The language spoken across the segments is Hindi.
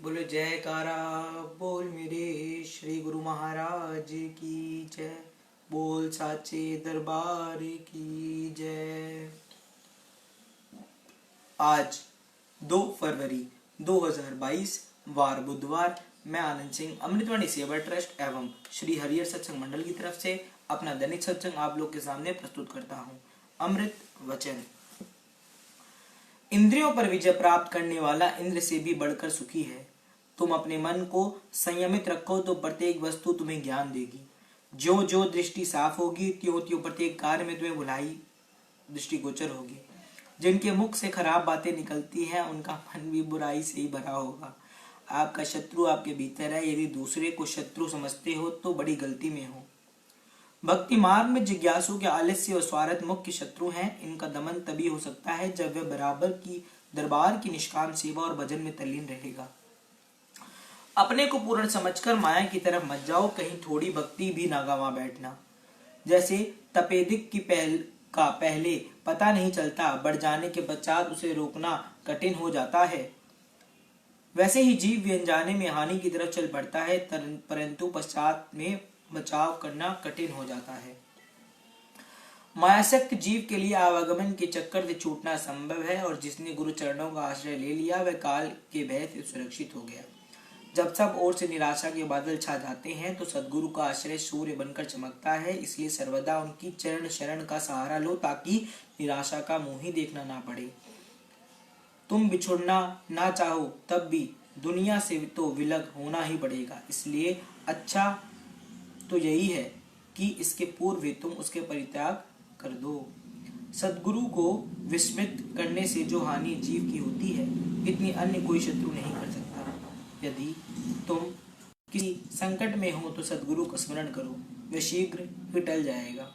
बोलो जयकारा बोल मेरे श्री गुरु महाराज की जय। बोल साचे दरबार की जय। आज 2 फरवरी 2022 वार बुधवार, मैं आनंद सिंह अमृतवाणी सेवा ट्रस्ट एवं श्री हरिहर सत्संग मंडल की तरफ से अपना दैनिक सत्संग आप लोग के सामने प्रस्तुत करता हूँ। अमृत वचन। इंद्रियों पर विजय प्राप्त करने वाला इंद्र से भी बढ़कर सुखी है। तुम अपने मन को संयमित रखो तो प्रत्येक वस्तु तुम्हें ज्ञान देगी। जो जो दृष्टि साफ होगी त्यों त्यों प्रत्येक कार्य में तुम्हें भलाई दृष्टि गोचर होगी। जिनके मुख से खराब बातें निकलती हैं उनका मन भी बुराई से ही भरा होगा। आपका शत्रु आपके भीतर है। यदि दूसरे को शत्रु समझते हो तो बड़ी गलती में हो। भक्ति मार्ग में जिज्ञासु के आलस्य और स्वार्थ मुख्य शत्रु हैं। इनका दमन तभी हो सकता है जब वह बराबर की दरबार की निष्काम सेवा और भजन में तल्लीन रहेगा। अपने को पूर्ण समझकर माया की तरफ मत जाओ, कहीं थोड़ी भक्ति भी ना गवा बैठना। जैसे तपेदिक की पहले पता नहीं चलता, बढ़ जाने के पश्चात उसे रोकना कठिन हो जाता है, वैसे ही जीव व्यंजाने में हानि की तरफ चल पड़ता है, परंतु पश्चात में बचाव करना कठिन हो जाता है। मायासक्त जीव के लिए आवागमन के चक्कर से छूटना संभव है, और जिसने गुरु चरणों का आश्रय ले लिया वह काल के भय से सुरक्षित हो गया। जब सब ओर से निराशा के बादल छा जाते हैं तो सद्गुरु का आश्रय सूर्य बनकर चमकता है। इसलिए सर्वदा उनकी चरण शरण का सहारा लो ताकि निराशा का मुंह ही देखना ना पड़े। तुम बिछुड़ना ना चाहो तब भी दुनिया से तो विलग होना ही पड़ेगा। इसलिए अच्छा तो यही है कि इसके पूर्व तुम उसके परित्याग कर दो। सद्गुरु को विस्मृत करने से जो हानि जीव की होती है इतनी अन्य कोई शत्रु नहीं कर सकता। यदि तुम किसी संकट में हो तो सद्गुरु का स्मरण करो, वह शीघ्र ही टल जाएगा।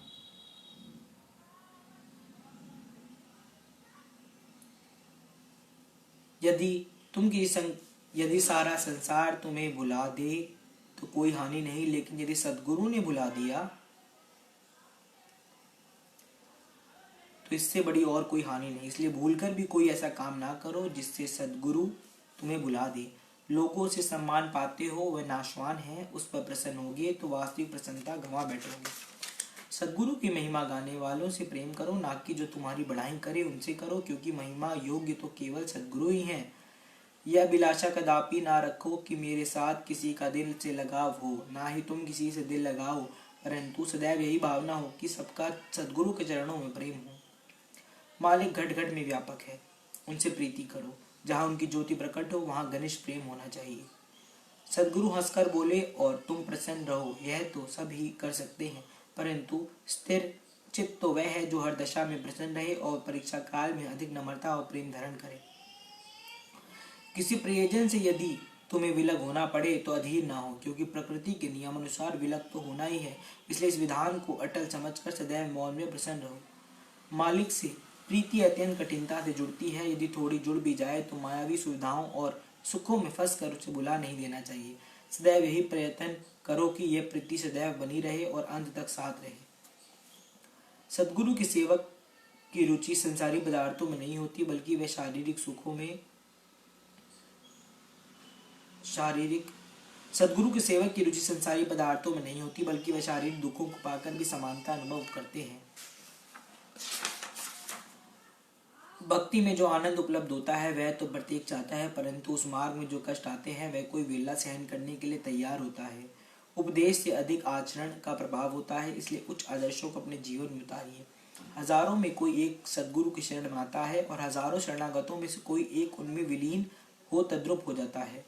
यदि सारा संसार तुम्हें भुला दे तो कोई हानि नहीं, लेकिन यदि सद्गुरु ने भुला दिया तो इससे बड़ी और कोई हानि नहीं। इसलिए भूलकर भी कोई ऐसा काम ना करो जिससे सद्गुरु तुम्हें भुला दे। लोगों से सम्मान पाते हो वह नाशवान है, उस पर प्रसन्न होगे तो वास्तविक प्रसन्नता गंवा बैठोगे। सद्गुरु की महिमा गाने वालों से प्रेम करो, ना कि जो तुम्हारी बढ़ाई करे उनसे करो, क्योंकि महिमा योग्य तो केवल सद्गुरु ही हैं। यह अभिलाषा कदापि ना रखो कि मेरे साथ किसी का दिल से लगाव हो, ना ही तुम किसी से दिल लगाओ, परंतु सदैव यही भावना हो कि सबका सद्गुरु के चरणों में प्रेम हो। मालिक घट घट में व्यापक है, उनसे प्रीति करो। जहाँ उनकी ज्योति प्रकट हो वहाँ घनिष्ठ प्रेम होना चाहिए। सद्गुरु हंसकर बोले और तुम प्रसन्न रहो, यह तो सब ही कर सकते हैं, परंतु स्थिर चित्त तो वह है जो हर दशा में प्रसन्न रहे और परीक्षा काल में अधिक नम्रता और प्रेम धारण करे। किसी प्रियजन से यदि तुम्हें विलग होना पड़े तो अधीर ना हो, क्योंकि प्रकृति के नियम अनुसार विलग तो होना ही है। इसलिए इस विधान को अटल समझकर सदैव मौन में प्रसन्न रहो। मालिक से प्रीति अत्यंत कठिनता से जुड़ती है। यदि थोड़ी जुड़ भी जाए तो मायावी सुविधाओं और सुखों में फंस कर उसे बुला नहीं देना चाहिए। सदैव यही प्रयत्न करो कि यह प्रीति सदैव बनी रहे और अंत तक साथ रहे। सद्गुरु के सेवक की रुचि संसारी पदार्थों में नहीं होती, बल्कि वह सद्गुरु के सेवक की रुचि संसारी पदार्थों में नहीं होती, बल्कि वह शारीरिक दुखों को पाकर भी समानता अनुभव करते हैं। भक्ति में जो आनंद उपलब्ध होता है वह तो प्रत्येक चाहता है, परंतु उस मार्ग में जो कष्ट आते हैं वह कोई वेला सहन करने के लिए तैयार होता है। उपदेश से अधिक आचरण का प्रभाव होता है, इसलिए उच्च आदर्शों को अपने जीवन में उतारिए। हजारों में कोई एक सद्गुरु की शरण में आता है और हजारों शरणागतों में से कोई एक उनमें विलीन हो तद्रुप हो जाता है।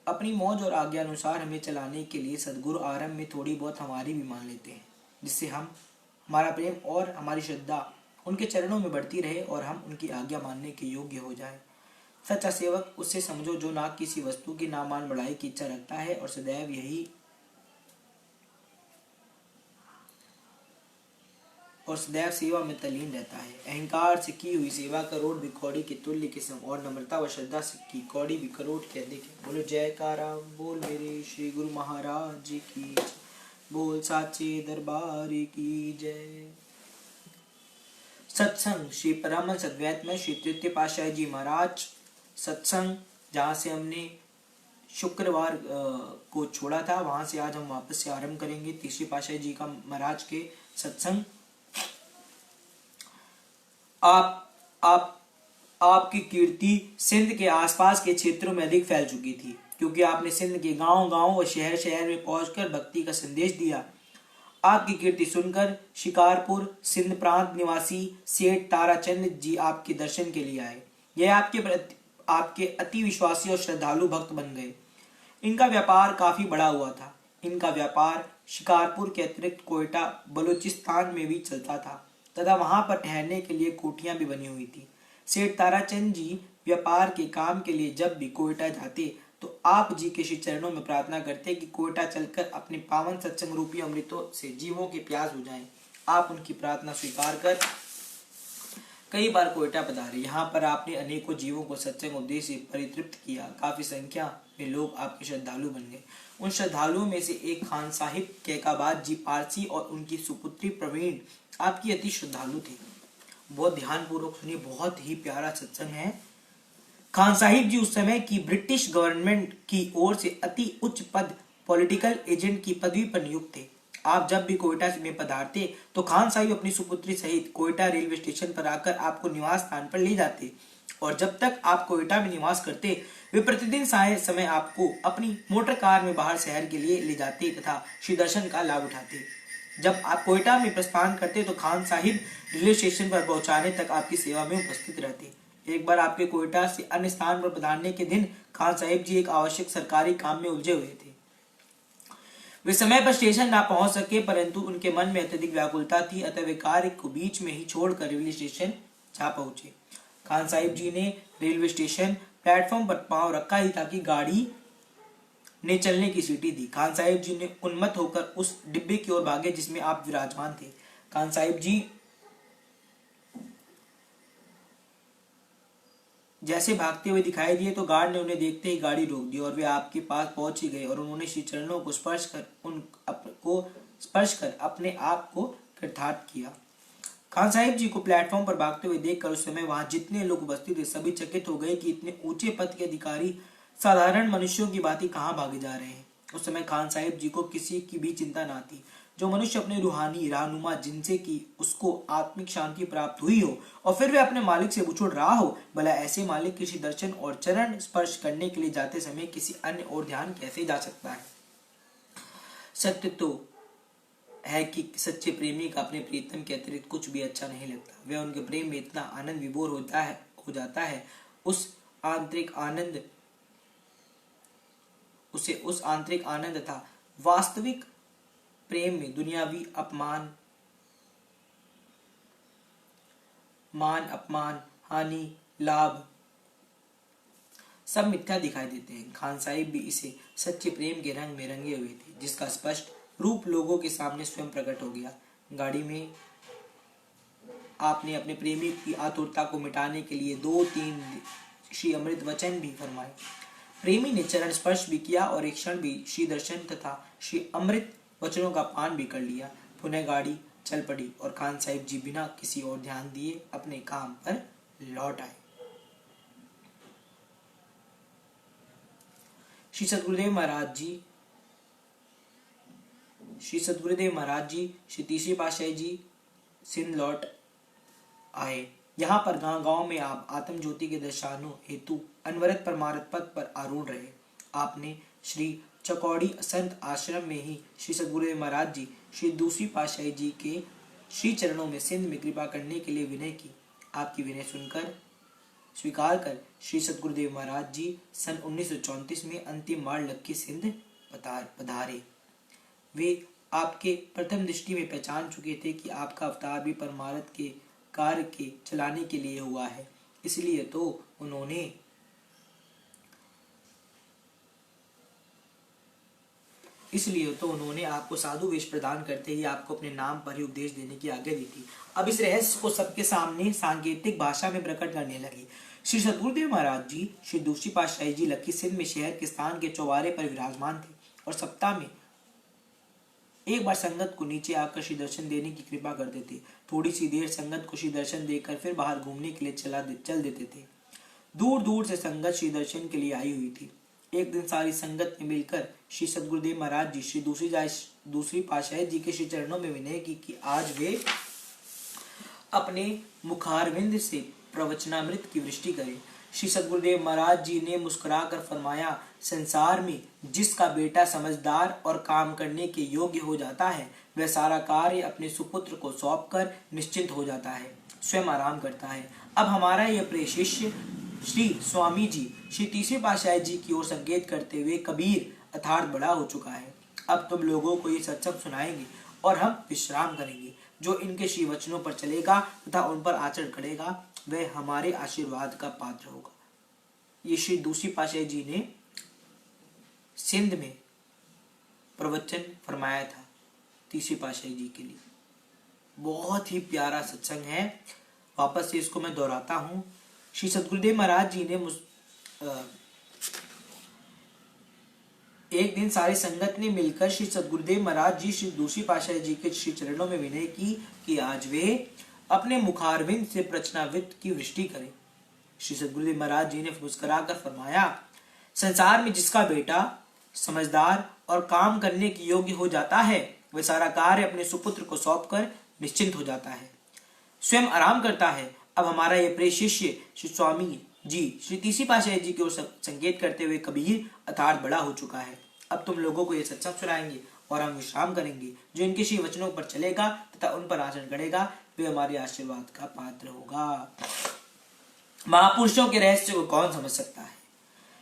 अपनी मौज और आज्ञा अनुसार हमें चलाने के लिए सद्गुरु आरंभ में थोड़ी बहुत हमारी भी मान लेते हैं, जिससे हमारा प्रेम और हमारी श्रद्धा उनके चरणों में बढ़ती रहे और हम उनकी आज्ञा मानने के योग्य हो जाए। सच्चा सेवक उससे समझो जो ना किसी वस्तु की ना मान बढ़ाई की इच्छा रखता है और सदैव सेवा में तल्लीन रहता है। अहंकार से की हुई सेवा करोड़ भी कौड़ी के तुल्य के सम, और नम्रता व श्रद्धा से की कौड़ी भी करोड़ के अधिक है। बोलो जयकारा बोल मेरे श्री गुरु महाराज की, बोल साचे दरबार की जय। सत्संग श्री परमहंस अद्वैत में श्री तृतीय पातशाही जी महाराज सत्संग जहाँ से हमने शुक्रवार को छोड़ा था, वहां से आज हम वापस से आरंभ करेंगे तीसरी पातशाही जी का महाराज के सत्संग। आप आपकी कीर्ति सिंध के आसपास के क्षेत्रों में अधिक फैल चुकी थी, क्योंकि आपने सिंध के गांव-गांव और शहर-शहर में पहुंचकर भक्ति का संदेश दिया। आपकी कीर्ति सुनकर शिकारपुर सिंध प्रांत निवासी सेठ ताराचंद जी आपके दर्शन के लिए आए। यह आपके अति विश्वासी और श्रद्धालु भक्त बन गए। इनका व्यापार काफी बड़ा हुआ था। इनका व्यापार शिकारपुर के अतिरिक्त कोयटा बलूचिस्तान में भी चलता था तथा वहां पर ठहरने के लिए कोठियां भी बनी हुई थी। सेठ ताराचंद जी व्यापार के काम के लिए जब भी कोयटा जाते तो आप जी के श्री चरणों में प्रार्थना करते कि कोयटा चलकर अपने पावन सत्संग रूपी अमृतों से जीवों की प्यास बुझाएं। आप उनकी प्रार्थना स्वीकार कर कई बार कोयटा पधारे। यहाँ पर आपने अनेकों जीवों को सत्संग उपदेश से परितृप्त किया। काफी संख्या में लोग आपके श्रद्धालु बन गए। उन श्रद्धालुओं में से एक खान साहिब कैकाबाद जी पारसी और उनकी सुपुत्री प्रवीण आपकी अति श्रद्धालु थे। बहुत ध्यान पूर्वक सुनिए, बहुत ही प्यारा सत्संग है। खान साहिब जी उस समय की ब्रिटिश गवर्नमेंट की ओर से अति उच्च पद पॉलिटिकल एजेंट की पदवी पर नियुक्त थे। आप जब भी कोयटा में पधारते तो खान साहिब अपनी सुपुत्री सहित कोयटा रेलवे स्टेशन पर आकर आपको निवास स्थान पर ले जाते और जब तक आप कोयटा में निवास करते वे प्रतिदिन समय आपको अपनी मोटर कार में बाहर शहर के लिए ले जाते तथा श्री दर्शन का लाभ उठाते। जब आप कोयटा में प्रस्थान करते तो खान साहिब रेलवे स्टेशन पर पहुंचाने तक आपकी सेवा में उपस्थित रहते। एक बार आपके कोयटा से अन्य स्थान पर पधारने के दिन खान साहिब जी एक आवश्यक सरकारी काम में उलझे हुए थे। वे समय पर स्टेशन ना पहुंच सके, परंतु उनके मन में अत्यधिक व्याकुलता थी, अतः वे कार्य को बीच में ही छोड़कर रेलवे स्टेशन जा पहुंचे। खान साहिब जी ने रेलवे स्टेशन प्लेटफॉर्म पर पांव रखा ही था कि गाड़ी ने चलने की सीटी दी। खान साहिब जी ने उन्मत्त होकर उस डिब्बे की ओर भागे जिसमें आप विराजमान थे। खान साहिब जी जैसे भागते हुए दिखाई दिए तो गार्ड ने उन्हें देखते ही गाड़ी रोक दी और वे आपके पास पहुंच ही गए और उन्होंने श्री चरणों को स्पर्श कर अपने आप को कृतार्थ किया। खान साहिब जी को प्लेटफॉर्म पर भागते हुए देखकर उस समय वहां जितने लोग उपस्थित थे सभी चकित हो गए कि इतने ऊंचे पद के अधिकारी साधारण मनुष्यों की भांति कहां भागे जा रहे हैं। उस समय खान साहिब जी को किसी की भी चिंता ना थी। जो मनुष्य अपने रूहानी रहनुमा जिनसे कि उसको आत्मिक शांति प्राप्त हुई हो और फिर वे अपने मालिक से उछुड़ रहा हो, भला ऐसे मालिक किसी दर्शन और चरण स्पर्श करने के लिए जाते समय किसी अन्य और ध्यान कैसे जा सकता है। सत्य तो है कि सच्चे प्रेमी का अपने प्रीतम के अतिरिक्त कुछ भी अच्छा नहीं लगता। वह उनके प्रेम में इतना आनंद विभोर हो जाता है उस आंतरिक आनंद था वास्तविक प्रेम में दुनियावी मान अपमान हानि लाभ सब मिथ्या दिखाई देते हैं। खान साहिब भी इसे सच्चे प्रेम के रंग में रंगे हुए थे, जिसका स्पष्ट रूप लोगों के सामने स्वयं प्रकट हो गया। गाड़ी में आपने अपने प्रेमी की आतुरता को मिटाने के लिए 2-3 श्री अमृत वचन भी फरमाए। प्रेमी ने चरण स्पर्श भी किया और एक क्षण भी श्री दर्शन तथा श्री अमृत वचनों का पान भी कर लिया। पुनः गाड़ी चल पड़ी और खान साहिब जी बिना किसी और ध्यान दिए अपने काम पर लौट आए। श्री सद्गुरुदेव महाराज जी श्री तीसरी पातशाही जी सिंध लौट आए। यहाँ पर गांव में आप आत्म ज्योति के दर्शनों हेतु अनवरत परमार्थ पथ पर आरूढ़ रहे। आपने श्री चकौड़ी संत आश्रम में ही श्री सद्गुरुदेव महाराज जी श्री दूसरी पातशाही जी के श्री चरणों में सिंध में कृपा करने के लिए विनय की। आपकी विनय सुनकर स्वीकार कर श्री सद्गुरुदेव महाराज जी सन 1934 में अंतिम बार लक्की सिंध पधारे। वे आपके प्रथम दृष्टि में पहचान चुके थे कि आपका अवतार भी परमार्थ के कार्य के चलाने के लिए हुआ है। इसलिए तो उन्होंने आपको साधु वेश प्रदान करते ही आपको अपने नाम पर ही उपदेश देने की आज्ञा दी थी। अब इस रहस्य को सबके सामने सांकेतिक भाषा में प्रकट करने लगे। श्री सद्गुरुदेव महाराज जी श्री दूसरी पातशाही जी लक्की सिंध में शहर के स्थान के चौबारे पर विराजमान थे और सप्ताह में एक बार संगत को नीचे आकर श्री दर्शन देने की कृपा करते थे। थोड़ी सी देर संगत को श्री दर्शन देकर फिर बाहर घूमने के लिए चल देते थे। दूर दूर से संगत श्री दर्शन के लिए आई हुई थी। एक दिन सारी संगत ने मिलकर श्री सद्गुरुदेव महाराज जी श्री दूसरी पातशाही जी के श्री चरणों में विनय की कि आज वे अपने मुखारविंद से प्रवचनामृत की वृष्टि करें। श्री सद्गुरुदेव महाराज जी ने मुस्कुराकर फरमाया, संसार में जिसका बेटा समझदार और काम करने के योग्य हो जाता है, वह सारा कार्य अपने सुपुत्र को सौंपकर निश्चिंत हो जाता है, स्वयं आराम करता है। अब हमारा यह प्रिय शिष्य श्री स्वामी जी श्री तीसरी पातशाही जी की ओर संकेत करते हुए कबीर अर्थात बड़ा हो चुका है। अब तुम लोगों को ये सत्संग सुनाएंगे और हम विश्राम करेंगे। जो इनके श्री वचनों पर चलेगा तथा उन पर आचरण करेगा, वह हमारे आशीर्वाद का पात्र होगा। ये श्री दूसरी पातशाही जी ने सिंध में प्रवचन फरमाया था तीसरी पातशाही जी के लिए। बहुत ही प्यारा सत्संग है। वापस से इसको मैं दोहराता हूँ। श्री सद्गुरुदेव महाराज जी ने एक दिन सारी संगत ने मिलकर श्री सद्गुरुदेव महाराज जी श्री दूसरी पातशाही जी के श्री चरणों में विनय की कि आज वे अपने मुखारविंद से प्रवचनामृत की वृष्टि करें। श्री सद्गुरुदेव महाराज जी ने मुस्कुराकर फरमाया, संसार में जिसका बेटा समझदार और काम करने के योग्य हो जाता है, वह सारा कार्य अपने सुपुत्र को सौंपकर निश्चिंत हो जाता है, स्वयं आराम करता है। अब हमारा यह प्रिय शिष्य श्री स्वामी जी श्री तीसरी पातशाही जी की ओर संकेत करते हुए कबीर अर्थात बड़ा हो चुका है। अब तुम लोगों को यह सत्संग सुनाएंगे और हम विश्राम करेंगे। जो इनके श्री वचनों पर चलेगा तथा उन पर आचरण करेगा, वे हमारे आशीर्वाद का पात्र होगा। महापुरुषों के रहस्य को कौन समझ सकता है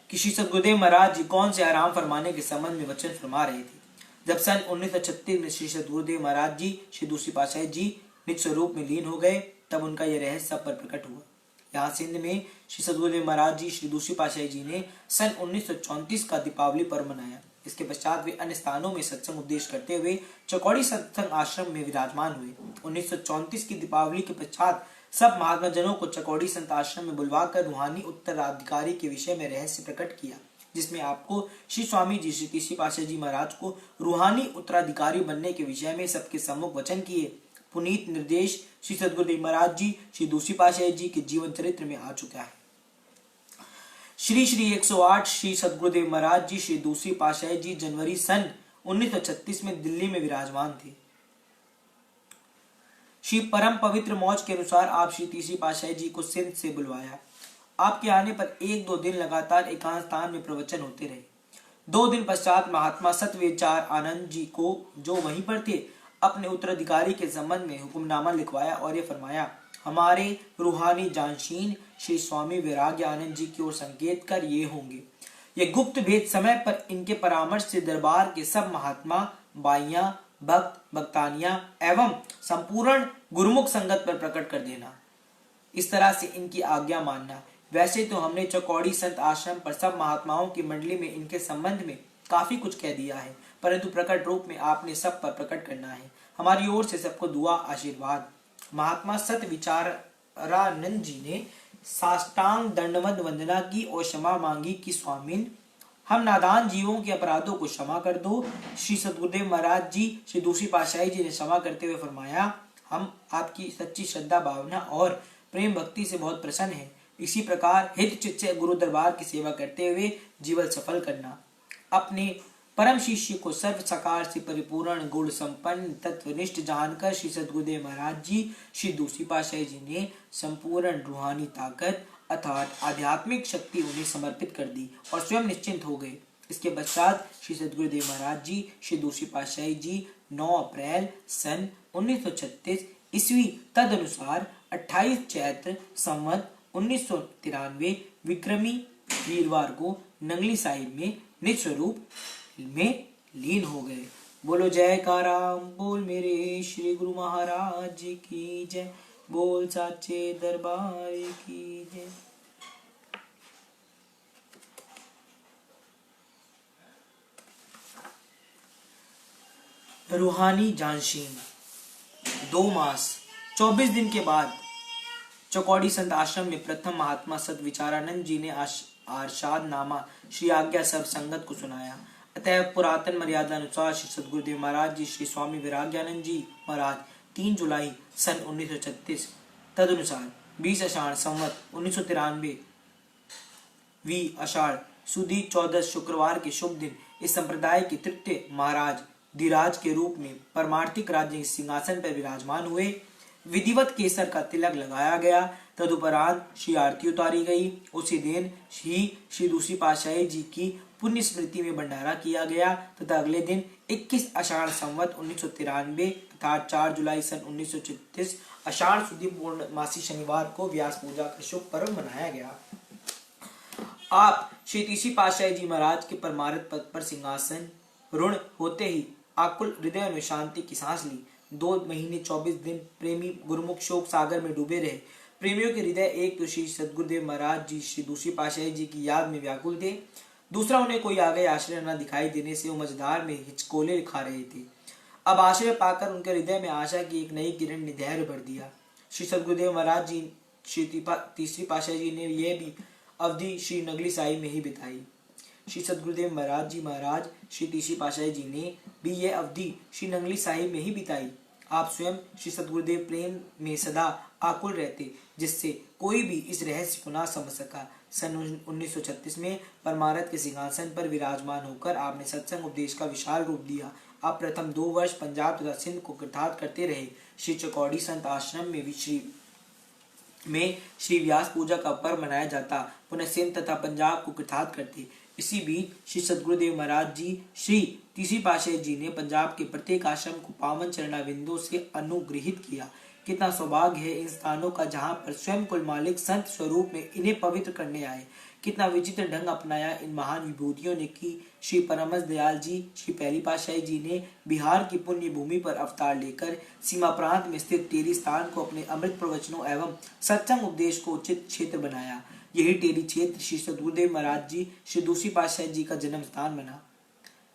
कि श्री सद्गुरुदेव महाराज जी कौन से आराम फरमाने के संबंध में वचन फरमा रहे थे। जब सन 1936 में श्री सद्गुरुदेव महाराज जी श्री दूसरी पातशाही जी निज स्वरूप में लीन हो गए, तब उनका यह रहस्य सब पर प्रकट हुआ। यहाँ सिंध में श्री सद्गुरुदेव महाराज जी श्री दूसरी पातशाही जी ने सन 1934 का दीपावली पर्व मनाया। इसके पश्चात वे अन्य स्थानों में सत्संग उपदेश करते हुए चौकौड़ी सत्संग आश्रम में विराजमान हुए। 1934 की दीपावली के पश्चात सब महात्मा जनों को चौकौड़ी संत आश्रम में बुलवाकर रूहानी उत्तराधिकारी के विषय में रहस्य प्रकट किया, जिसमें आपको श्री स्वामी जी श्री तीसरी पातशाही जी महाराज को रूहानी उत्तराधिकारी बनने के विषय में सबके सम्मुख वचन किए। पुनीत निर्देश श्री सद्गुरुदेव महाराज जी श्री दूसरी पातशाही जी के जीवन चरित्र में आ चुका है। श्री 108 श्री सद्गुरुदेव महाराज जी श्री दूसरी पातशाही जी जनवरी सन 1936 में दिल्ली में विराजमान थे। श्री परम पवित्र मौज के अनुसार आप श्री तीसरी पातशाही जी को सिंध से बुलवाया। आपके आने पर 1-2 दिन लगातार एकांत स्थान में प्रवचन होते रहे। 2 दिन पश्चात महात्मा सतविचार आनंद जी को, जो वहीं पर थे, अपने उत्तराधिकारी के संबंध में हुक्मनामा लिखवाया और ये फरमाया, हमारे रूहानी जानशीन श्री स्वामी वैराग्य आनंद जी की ओर संकेत कर ये होंगे। ये गुप्त भेद समय पर इनके परामर्श से दरबार के सब महात्मा, बाइयां, भक्त, भक्तानियां एवं संपूर्ण गुरुमुख संगत पर प्रकट कर देना। इस तरह से इनकी आज्ञा मानना। वैसे तो हमने चौकौड़ी संत आश्रम पर सब महात्माओं की मंडली में इनके संबंध में काफी कुछ कह दिया है, परंतु प्रकट रूप में आपने सब पर प्रकट करना है। हमारी ओर से सबको दुआ आशीर्वाद। महात्मा सत विचारानंद जी ने साष्टांग दंडवत वंदना की और क्षमा मांगी कि स्वामिन, हम नादान जीवों के अपराधों को क्षमा कर दो। श्री सद्गुरुदेव महाराज जी श्री दूसरी पातशाही जी ने क्षमा करते हुए फरमाया, हम आपकी सच्ची श्रद्धा भावना और प्रेम भक्ति से बहुत प्रसन्न हैं। इसी प्रकार हित चित्त से गुरु दरबार की सेवा करते हुए जीवन सफल करना। अपने परम शिष्य को सर्व सकार से परिपूर्ण गुण संपन्न तत्वनिष्ठ जानकर श्री सद्गुरुदेव महाराज जी श्री दूसरी पातशाही जी ने संपूर्ण रूहानी ताकत अर्थात आध्यात्मिक शक्ति उन्हें समर्पित कर दी और स्वयं निश्चिंत हो गए। इसके पश्चात श्री सद्गुरुदेव महाराज जी श्री दूसरी पातशाही जी 9 अप्रैल सन 1936 ईस्वी तदनुसार 28 चैत्र संवत 1993 विक्रमी वीरवार को नंगली साहिब में निज स्वरूप में लीन हो गए। बोलो जयकाराम, बोल मेरे श्री गुरु महाराज की जय, बोल साचे दरबार की जय। रूहानी जानशीन। 2 मास 24 दिन के बाद चौकौड़ी संत आश्रम में प्रथम महात्मा सत विचारानंद जी ने आरशाद नामा श्री आज्ञा सब संगत को सुनाया। अतः पुरातन मर्यादा अनुसार श्री सद्गुरुदेव महाराज जी श्री स्वामी वैराग्यानंद जी महाराज 3 जुलाई सन 1936 तदनुसार 20 आषाढ़ संवत 1993 आषाढ़ सुदी 14 शुक्रवार के शुभ दिन इस संप्रदाय के तृतीय महाराज धीराज के रूप में परमार्थिक राज्य सिंहासन पर विराजमान हुए। विधिवत केसर का तिलक लगाया गया। तदुपरांत श्री आरती उतारी गई। उसी दिन श्री दूसरी पातशाही जी की पुण्य स्मृति में भंडारा किया गया तथा अगले दिन 21 आषाढ़ संवत 1993 अर्थात 4 जुलाई सन 1936 आषाढ़ सुदी पूर्णमासी शनिवार को व्यास पूजा का शुभ पर्व मनाया गया। आप श्री तीसरी पातशाही जी महाराज के परमार्थ पद पर सिंहासन रूढ़ होते ही आकुल हृदय में शांति की सांस ली। 2 महीने 24 दिन प्रेमी गुरुमुख शोक सागर में डूबे रहे। प्रेमियों के हृदय एक तो श्री सद्गुरुदेव महाराज जी श्री दूसरी पातशाही जी की याद में व्याकुल थे, दूसरा उन्हें कोई आगे आश्रय न दिखाई देने से वो मझधार में हिचकोले खा रहे थे। अब आश्रय पाकर उनके हृदय में आशा की एक नई किरण ने धैर्य भर दिया। श्री सद्गुरुदेव महाराज जी श्री तीसरी पातशाही जी ने यह भी अवधि श्री नगली साई में ही बिताई। श्री सद्गुरुदेव महाराज जी महाराज श्री तीसरी पातशाही जी ने भी यह अवधि श्री नंगली साहिब में ही बिताई। आप स्वयं श्री सद्गुरुदेव प्रेम में सदा आकुल रहते, जिससे कोई भी इस रहस्य को ना समझ सका। सन 1936 में परमारथ के सिंहासन पर विराजमान होकर आपने सत्संग उपदेश का विशाल रूप दिया। आप प्रथम 2 वर्ष पंजाब तथा सिंध को कृतार्थ करते रहे। श्री चकौड़ी संत आश्रम में श्री व्यास पूजा का पर्व मनाया जाता, पुनः सिंध तथा पंजाब को कृतार्थ करते। इसी बीच श्री सद्गुरुदेव महाराज जी श्री तीसरी पातशाही जी ने पंजाब के प्रत्येक आश्रम को पावन चरणाविंदों से अनुग्रहित किया। कितना सौभाग्य है इन स्थानों का जहाँ पर स्वयं कुल मालिक संत स्वरूप में इन्हें पवित्र करने आए। कितना विचित्र ढंग अपनाया इन महान विभूतियों ने कि श्री परमहंस दयाल जी श्री पहली पातशाही जी ने बिहार की पुण्य भूमि पर अवतार लेकर सीमा प्रांत में स्थित टेरी स्थान को अपने अमृत प्रवचनों एवं सत्संग उपदेश को उचित क्षेत्र बनाया। यही टेरी क्षेत्र श्री सद्गुरुदेव महाराज जी श्री दूसरी पातशाही जी का जन्म स्थान बना।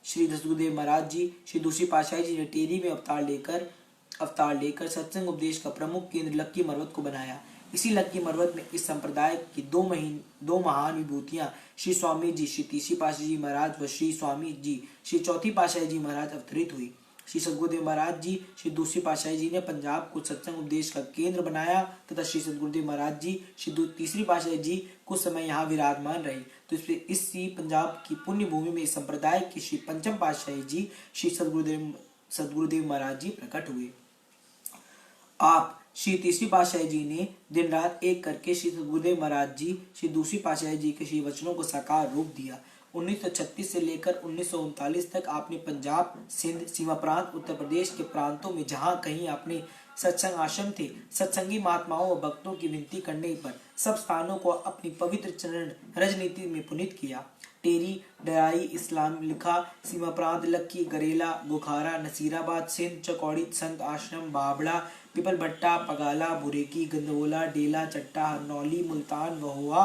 श्री सद्गुरुदेव महाराज जी श्री दूसरी पातशाही जी ने टेरी में अवतार लेकर सत्संग उपदेश का प्रमुख केंद्र लक्की मरवत को बनाया। इसी लक्की मरवत में इस संप्रदाय की दो महान विभूतियां श्री स्वामी जी श्री तीसरी पातशाही जी महाराज व श्री स्वामी जी श्री चौथी पातशाही जी महाराज अवतरित हुई। श्री सद्गुरुदेव महाराज जी श्री दूसरी पातशाही जी ने पंजाब को सत्संग उपदेश का केंद्र बनाया तथा श्री सद्गुरुदेव महाराज जी श्री तीसरी पातशाही जी कुछ समय यहाँ विराजमान रहे। तो इसी पंजाब की पुण्य भूमि में इस संप्रदाय की श्री पंचम पातशाही जी श्री सद्गुरुदेव महाराज जी प्रकट हुए। आप श्री तीसरी पातशाही जी ने दिन रात एक करके श्री सद्गुरुदेव महाराज जी श्री दूसरी पातशाही जी के श्री वचनों को साकार रूप दिया। 1936 से लेकर 1939 तक आपने पंजाब, सिंध, सीमा प्रांत, उत्तर प्रदेश के प्रांतों में जहां कहीं अपने सत्संग आश्रम थे, सत्संगी महात्माओं व भक्तों की विनती करने पर सब स्थानों को अपनी पवित्र चरण राजनीति में पुनीत किया। टेरी, डराई, इस्लाम लिखा, सीमा प्रांत, लक्की, गरेला, बुखारा, नसीराबाद, सिंध, चकौड़ी संत आश्रम, बाबड़ा, पिपल भट्टा, पगाला, बुरेकी, गंदोला, डेला, चट्टा, हरनौली, मुल्तान, वहुआ,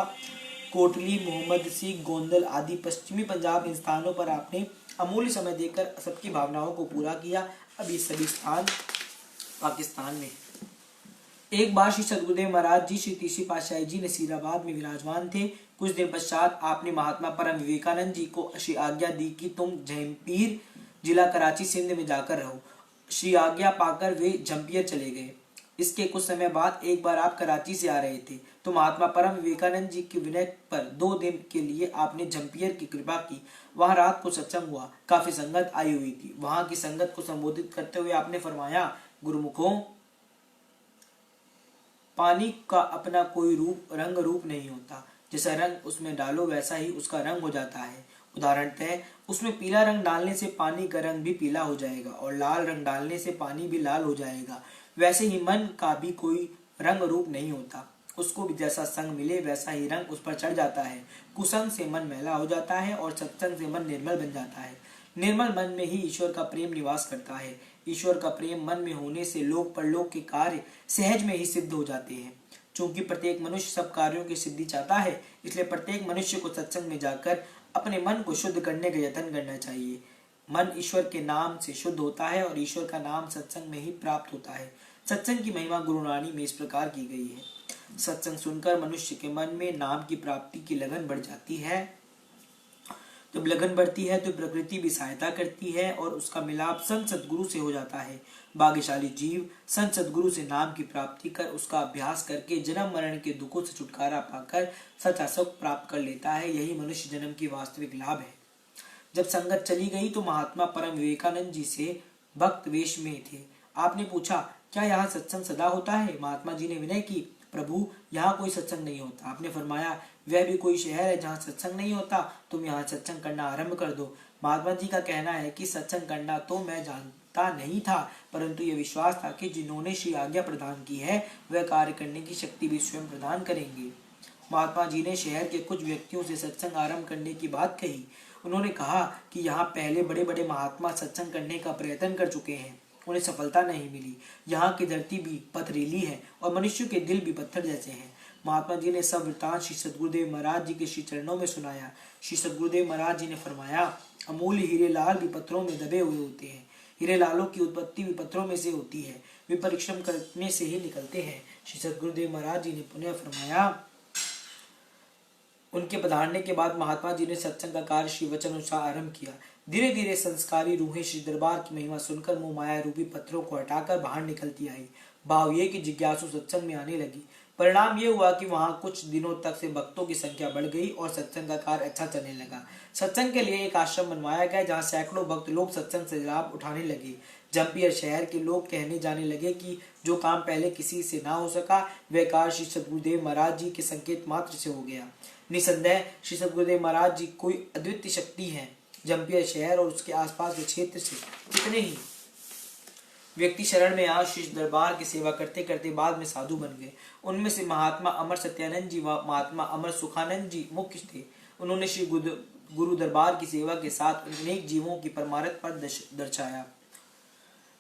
कोटली, मोहम्मद सिंह, गोंदल आदि पश्चिमी पंजाब इन स्थानों पर आपने अमूल्य समय देकर सबकी भावनाओं को पूरा किया। अब ये सभी स्थान पाकिस्तान में। एक बार श्री सद्गुरुदेव महाराज जी श्री तीसरी पातशाही जी नसीराबाद में विराजमान थे। कुछ दिन पश्चात आपने महात्मा परम विवेकानंद जी को श्री आज्ञा दी कि तुम झम्पीर जिला कराची सिंध में जाकर रहो। श्री आज्ञा पाकर वे झम्पीर चले गए। इसके कुछ समय बाद एक बार आप कराची से आ रहे थे तो महात्मा परम विवेकानंद जी के विनय पर 2 दिन के लिए आपने झम्पीर की कृपा की। वहां रात को सत्संग हुआ, काफी संगत आई हुई थी। वहां की संगत को संबोधित करते हुए आपने फरमाया, गुरुमुखों, पानी का अपना कोई रंग रूप नहीं होता। जैसा रंग उसमें डालो वैसा ही उसका रंग हो जाता है। उदाहरणतः उसमें पीला रंग डालने से पानी का रंग भी पीला हो जाएगा और लाल रंग डालने से पानी भी लाल हो जाएगा। वैसे ही मन का भी कोई रंग रूप नहीं होता। उसको भी जैसा संग मिले वैसा ही रंग उस पर चढ़ जाता है। कुसंग से मन मैला हो जाता है और सत्संग से मन निर्मल बन जाता है। निर्मल मन में ही ईश्वर का प्रेम निवास करता है। ईश्वर का प्रेम मन में होने से लोक परलोक के कार्य सहज में ही सिद्ध हो जाते हैं। चूंकि प्रत्येक मनुष्य सब कार्यों की सिद्धि चाहता है, इसलिए प्रत्येक मनुष्य को सत्संग में जाकर अपने मन को शुद्ध करने का यत्न करना चाहिए। मन ईश्वर के नाम से शुद्ध होता है और ईश्वर का नाम सत्संग में ही प्राप्त होता है। सत्संग की महिमा गुरुवाणी में इस प्रकार की गई है। सत्संग सुनकर मनुष्य के मन में नाम की प्राप्ति की लगन बढ़ जाती है। जब लगन बढ़ती है तो प्रकृति भी सहायता करती है और उसका मिलाप संत सदगुरु से हो जाता है। भाग्यशाली जीव संत सदगुरु से नाम की प्राप्ति कर उसका अभ्यास करके जन्म मरण के दुखों से छुटकारा पाकर सच्चा सुख प्राप्त कर लेता है। यही मनुष्य जन्म की वास्तविक लाभ है। जब संगत चली गई तो महात्मा परम विवेकानंद जी से भक्त वेश में थे। आपने पूछा, क्या यहाँ सत्संग सदा होता है? महात्मा जी ने विनय की, प्रभु यहाँ कोई सत्संग नहीं होता। आपने फरमाया, वह भी कोई शहर है जहाँ सत्संग नहीं होता? तुम यहाँ सत्संग करना आरंभ कर दो। महात्मा जी का कहना है कि सत्संग करना तो मैं जानता नहीं था, परंतु यह विश्वास था कि जिन्होंने श्री आज्ञा प्रदान की है वह कार्य करने की शक्ति भी स्वयं प्रदान करेंगे। महात्मा जी ने शहर के कुछ व्यक्तियों से सत्संग आरंभ करने की बात कही। उन्होंने कहा कि यहाँ पहले बड़े बड़े महात्मा सत्संग करने का प्रयत्न कर चुके हैं, उन्हें सफलता नहीं मिली। यहाँ की धरती भी पथरीली है और मनुष्य के दिल भी पत्थर जैसे हैं। महात्मा जी ने सब वृतांत श्री सदगुरुदेव महाराज जी के श्री चरणों में सुनाया। श्री सदगुरुदेव महाराज जी ने फरमाया, अमूल्य हीरे लाल भी पत्थरों में दबे हुए होते हैं। हीरे लालों की उत्पत्ति भी पत्थरों में से होती है, वे परिश्रम करने से ही निकलते हैं। श्री सदगुरुदेव महाराज जी ने पुनः फरमाया, उनके पधारने के बाद महात्मा जी ने सत्संग का कार्य श्री वचन अनुसार आरंभ किया। धीरे धीरे संस्कारी रूहें श्री दरबार की महिमा सुनकर मोह माया रूपी पत्थरों को हटाकर बाहर निकलती आई। भाव ये कि जिज्ञासु सत्संग में आने लगी। परिणाम ये हुआ कि वहां कुछ दिनों तक से भक्तों की संख्या बढ़ गई और सत्संग का कार्य अच्छा चलने लगा। सत्संग के लिए एक आश्रम बनवाया गया जहाँ सैकड़ों भक्त लोग सत्संग से लाभ उठाने लगे। जम्पियर शहर के लोग कहने जाने लगे कि जो काम पहले किसी से ना हो सका वह कार्य श्री सदगुरुदेव महाराज जी के संकेत मात्र से हो गया। निसंदेह श्री सदगुरुदेव महाराज जी कोई अद्वितीय शक्ति है। जम्पियर शहर और उसके आसपास के क्षेत्र से कितने ही व्यक्ति शरण में आज श्री दरबार की सेवा करते करते बाद में साधु बन गए। उनमें से महात्मा अमर सत्यानंद जी व महात्मा अमर सुखानंद जी मुख्य थे। उन्होंने श्री गुरु दरबार की सेवा के साथ अनेक जीवों की परमार्थ पर दर्शाया।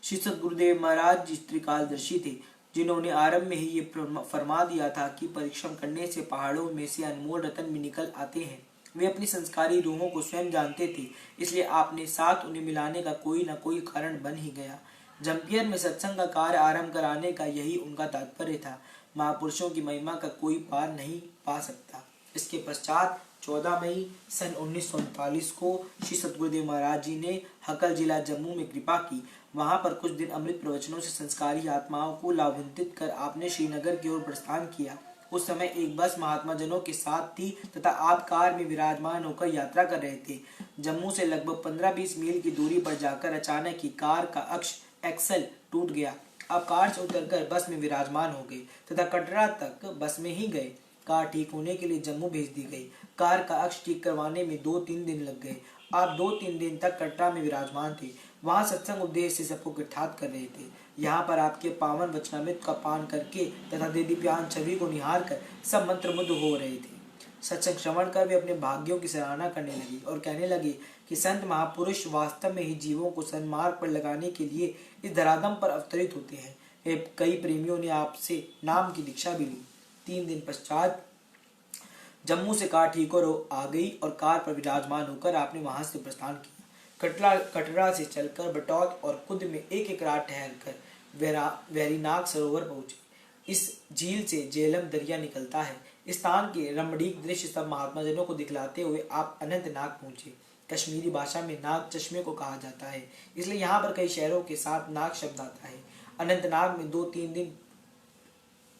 श्री सदगुरुदेव महाराज जी त्रिकालदर्शी थे, जिन्होंने आरंभ में ही ये फरमा दिया था कि परिश्रम करने से पहाड़ों में से अनमोल रतन भी निकल आते हैं। वे अपनी संस्कारी रूहों को स्वयं जानते थे, इसलिए आपने साथ उन्हें मिलाने का कोई न कोई कारण बन ही गया। जम्पियर में सत्संग का कार्य आरंभ कराने का यही उनका तात्पर्य था। महापुरुषों की महिमा का कोई पार नहीं पा सकता। इसके पश्चात 14 मई सन 1939 को श्री सदगुरुदेव महाराज जी ने हकल जिला जम्मू में कृपा की। वहां पर कुछ दिन अमृत प्रवचनों से संस्कारी आत्माओं को लाभान्वित कर आपने श्रीनगर की ओर प्रस्थान किया। उस समय एक बस महात्मा जनों के साथ थी तथा आप कार में विराजमान होकर यात्रा कर रहे थे। जम्मू से लगभग 15-20 मील की दूरी पर जाकर अचानक ही कार का अक्ष एक्सल टूट गया। आप कार से उतरकर बस में विराजमान हो गए तथा कटरा तक बस में ही गए। कार ठीक होने के लिए जम्मू भेज दी गई। कार का अक्ष ठीक करवाने में 2-3 दिन लग गए। आप 2-3 दिन तक कटरा में विराजमान थे। वहां सत्संग उद्देश्य से सबको इकट्ठात कर रहे थे। यहाँ पर आपके पावन वचनामृत का पान करके तथा देदीप्यान छवि को निहार कर सब मंत्रमुग्ध हो रहे थे। सत्संग श्रवण कर वे अपने भाग्यों की सराहना करने लगी और कहने लगे कि संत महापुरुष वास्तव में ही जीवों को सन्मार्ग पर लगाने के लिए इस धरातल पर अवतरित होते हैं। कई प्रेमियों ने आपसे नाम की दीक्षा भी ली। 3 दिन पश्चात जम्मू से कार ठीक और आ गई और कार पर विराजमान होकर आपने वहां से प्रस्थान किया। कटरा से चलकर बटौत और खुद में एक रात ठहर कर वैरीनाग सरोवर पहुंचे। इस झील से झेलम दरिया निकलता है। स्थान के रमणीक दृश्य सब महात्मा जनों को दिखलाते हुए आप अनंतनाग पहुंचे। कश्मीरी भाषा में नाग चश्मे को कहा जाता है, इसलिए यहाँ पर कई शहरों के साथ नाग शब्द आता है। अनंतनाग में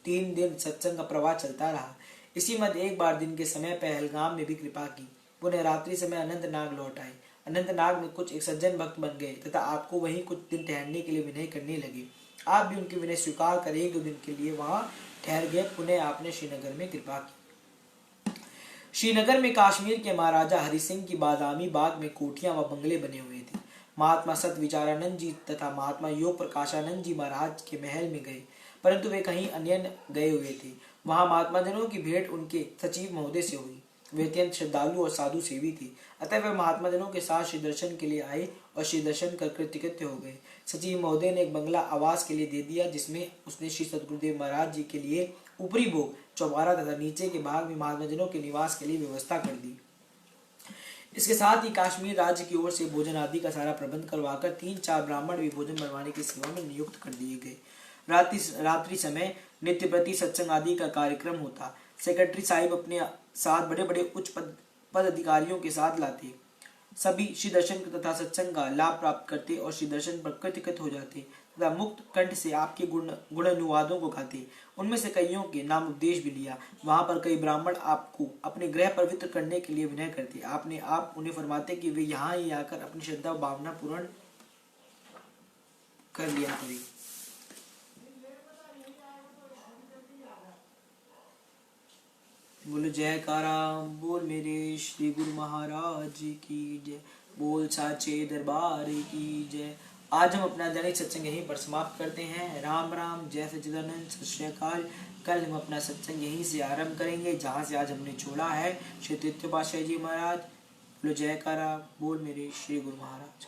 3 दिन सत्संग का प्रवाह चलता रहा। इसी मध्य एक बार दिन के समय पहलगाम में भी कृपा की। पुनः रात्रि समय अनंतनाग लौट आए। अनंतनाग में कुछ एक सज्जन भक्त बन गए तथा आपको वहीं कुछ दिन ठहरने के लिए विनय करने लगे। आप भी उनके विनय स्वीकार कर 1-2 दिन के लिए वहां ठहर गए। पुनः आपने श्रीनगर में कृपा की। श्रीनगर में कश्मीर के महाराजा हरि सिंह की बादामी बाग में कोठियां व बंगले बने हुए थे। महात्मा सत विचारानंद जी तथा महात्मा योग प्रकाशानंद जी महाराज के महल में गए, परंतु वे कहीं अन्य गए हुए थे। वहां महात्मा जनों की भेंट उनके सचिव महोदय से हुई। वे अत्यंत श्रद्धालु और साधु सेवी थे, अतः वे महात्मा जनों के साथ श्री दर्शन के लिए आए और श्री दर्शन कर कृतकृत्य हो गए। सचिव महोदय ने एक बंगला आवास के लिए दे दिया, जिसमें उसने श्री सदगुरुदेव महाराज जी के लिए ऊपरी भोग चौबारा तथा नीचे के भाग में महात्मा जनों के निवास के लिए व्यवस्था कर दी। इसके साथ ही कश्मीर राज्य की ओर से भोजन आदि का सारा प्रबंध करवाकर 3-4 ब्राह्मण भी भोजन बनवाने की सेवा में नियुक्त कर दिए गए। रात्रि समय नित्य प्रति सत्संग आदि का कार्यक्रम होता। सेक्रेटरी साहिब अपने साथ बड़े बड़े उच्च पद अधिकारियों के साथ लाते। सभी श्री दर्शन तथा सत्संग का लाभ प्राप्त करते और श्री दर्शन पर कृतकृत हो जाते तथा मुक्त कंठ से आपके गुण अनुवादों को गाते। उनमें से कईयों के नाम उपदेश भी लिया। वहां पर कई ब्राह्मण आपको अपने गृह पवित्र करने के लिए विनय करते। आपने आप उन्हें फरमाते कि वे यहाँ ही आकर अपनी श्रद्धा भावना पूर्ण कर लिया करें। बोलो जयकारा, बोल मेरे श्री गुरु महाराज की जय, बोल साचे दरबार की जय। आज हम अपना दैनिक सत्संग यहीं पर समाप्त करते हैं। राम राम, जय सच्चिदानंद, सत श्री अकाल। कल हम अपना सत्संग यहीं से आरंभ करेंगे जहाँ से आज हमने छोड़ा है। श्री तृतीय पातशाही जी महाराज। बोलो जयकारा, बोल मेरे श्री गुरु महाराज।